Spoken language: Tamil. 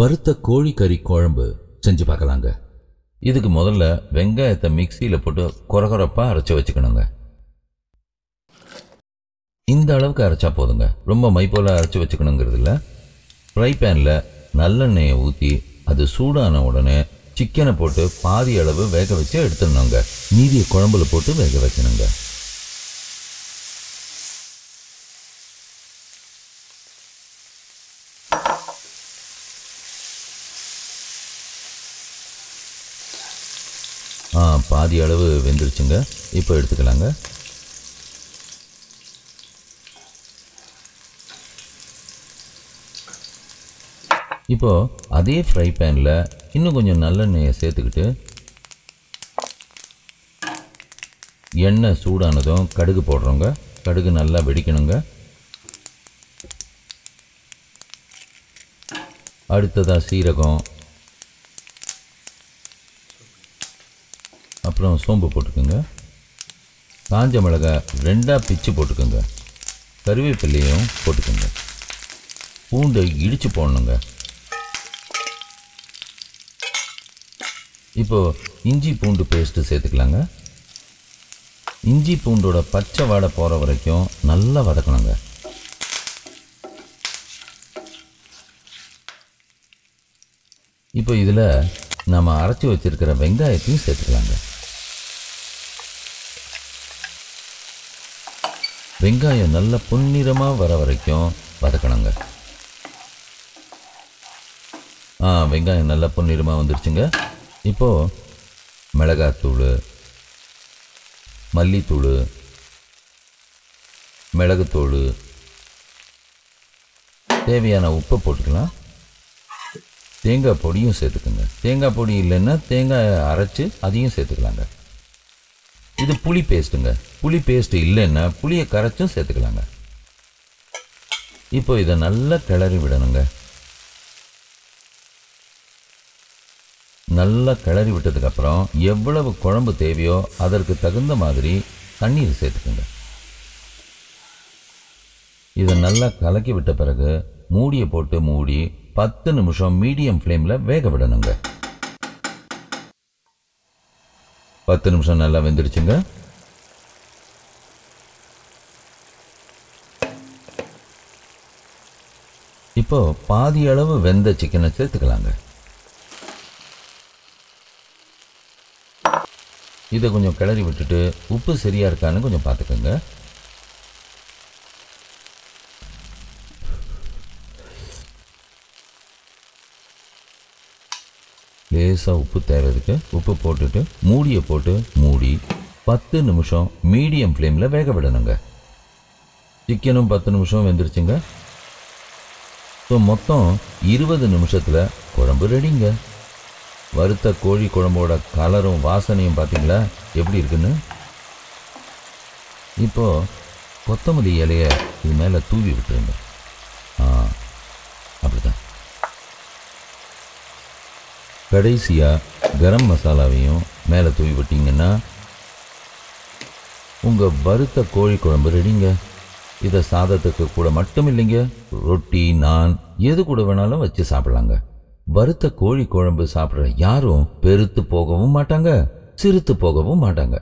வறுத்த கோழிக்கறி குழம்பு செஞ்சு பார்க்கலாங்க. இதுக்கு முதல்ல வெங்காயத்தை மிக்சியில் போட்டு கொரகொரப்பாக அரைச்சி வச்சுக்கணுங்க. இந்த அளவுக்கு அரைச்சா போதுங்க, ரொம்ப மை போல் அரைச்சி வச்சுக்கணுங்கிறது இல்லை. ஃப்ரை பேனில் நல்லெண்ணெயை ஊற்றி அது சூடான உடனே சிக்கனை போட்டு பாதி அளவு வேக வச்சு எடுத்துடணுங்க. மீதியை குழம்புல போட்டு வேக வைக்கணுங்க. பாதி அளவு வெந்துருச்சுங்க. இப்போ எடுத்துக்கலாங்க. இப்போ அதே ஃப்ரை பேனில் இன்னும் கொஞ்சம் நல்லெண்ணெயை சேர்த்துக்கிட்டு எண்ணெய் சூடானதும் கடுகு போடுறோங்க. கடுகு நல்லா வெடிக்கணுங்க. அடுத்ததாக சீரகம், அப்புறம் சோம்பு போட்டுக்கோங்க. காஞ்ச மிளகாய் 2ஆக பிச்சு போட்டுக்கோங்க. கருவேப்பிலையும் போட்டுக்கோங்க. பூண்டை இடித்து போடணுங்க. இப்போது இஞ்சி பூண்டு பேஸ்ட்டு சேர்த்துக்கலாங்க. இஞ்சி பூண்டோட பச்சை வாடை போகிற வரைக்கும் நல்லா வதக்கணுங்க. இப்போ இதில் நம்ம அரைச்சி வச்சிருக்கிற வெங்காயத்தையும் சேர்த்துக்கலாங்க. வெங்காயம் நல்லா பொன்னிறமாக வர வரைக்கும் வதக்கணுங்க. வெங்காயம் நல்லா பொன்னிறமாக வந்துருச்சுங்க. இப்போது மிளகாத்தூள், மல்லித்தூள், மிளகுத்தூள், தேவையான உப்பை போட்டுக்கலாம். தேங்காய் பொடியும் சேர்த்துக்குங்க. தேங்காய் பொடி இல்லைன்னா தேங்காய் அரைச்சி அதையும் சேர்த்துக்கலாங்க. இது புளி பேஸ்ட்டுங்க. புளி பேஸ்ட் இல்லைன்னா புளியை கரைச்சும் சேர்த்துக்கலாங்க. இப்போ இதை நல்லா கிளறி விடணுங்க. நல்லா கிளறி விட்டதுக்கப்புறம் எவ்வளவு குழம்பு தேவையோ அதற்கு தகுந்த மாதிரி தண்ணீர் சேர்த்துக்குங்க. இதை நல்லா கலக்கி விட்ட பிறகு மூடியை போட்டு மூடி 10 நிமிஷம் மீடியம் ஃப்ளேமில் வேக விடணுங்க. 10 நிமிஷம் நல்லா வெந்துருச்சுங்க. இப்போ பாதி அளவு வெந்த சிக்கனை சேர்த்துக்கலாங்க. இதை கொஞ்சம் கிளறி விட்டுட்டு உப்பு சரியா இருக்கான்னு கொஞ்சம் பார்த்துக்கோங்க. லேசாக உப்பு தேவைக்கு உப்பு போட்டுட்டு மூடியை போட்டு மூடி 10 நிமிஷம் மீடியம் ஃப்ளேமில் வேக விடணுங்க. சிக்கனும் 10 நிமிஷம் வெந்துருச்சுங்க. ஸோ மொத்தம் 20 நிமிஷத்தில் குழம்பு ரெடிங்க. வறுத்த கோழி குழம்போட கலரும் வாசனையும் பார்த்தீங்களா எப்படி இருக்குன்னு? இப்போது கொத்தமல்லி இலையை இது மேலே தூவி விட்டுருங்க. அப்படிதான். கடைசியாக கரம் மசாலாவையும் மேலே தூவி விட்டிங்கன்னா உங்கள் வறுத்த கோழி குழம்பு ரெடிங்க. இதை சாதத்துக்கு கூட மட்டும் இல்லைங்க, ரொட்டி, நான் எது கூட வேணாலும் வச்சு சாப்பிடலாங்க. வறுத்த கோழி குழம்பு சாப்பிட்ற யாரும் பெருத்து போகவும் மாட்டாங்க, சிறுத்து போகவும் மாட்டாங்க.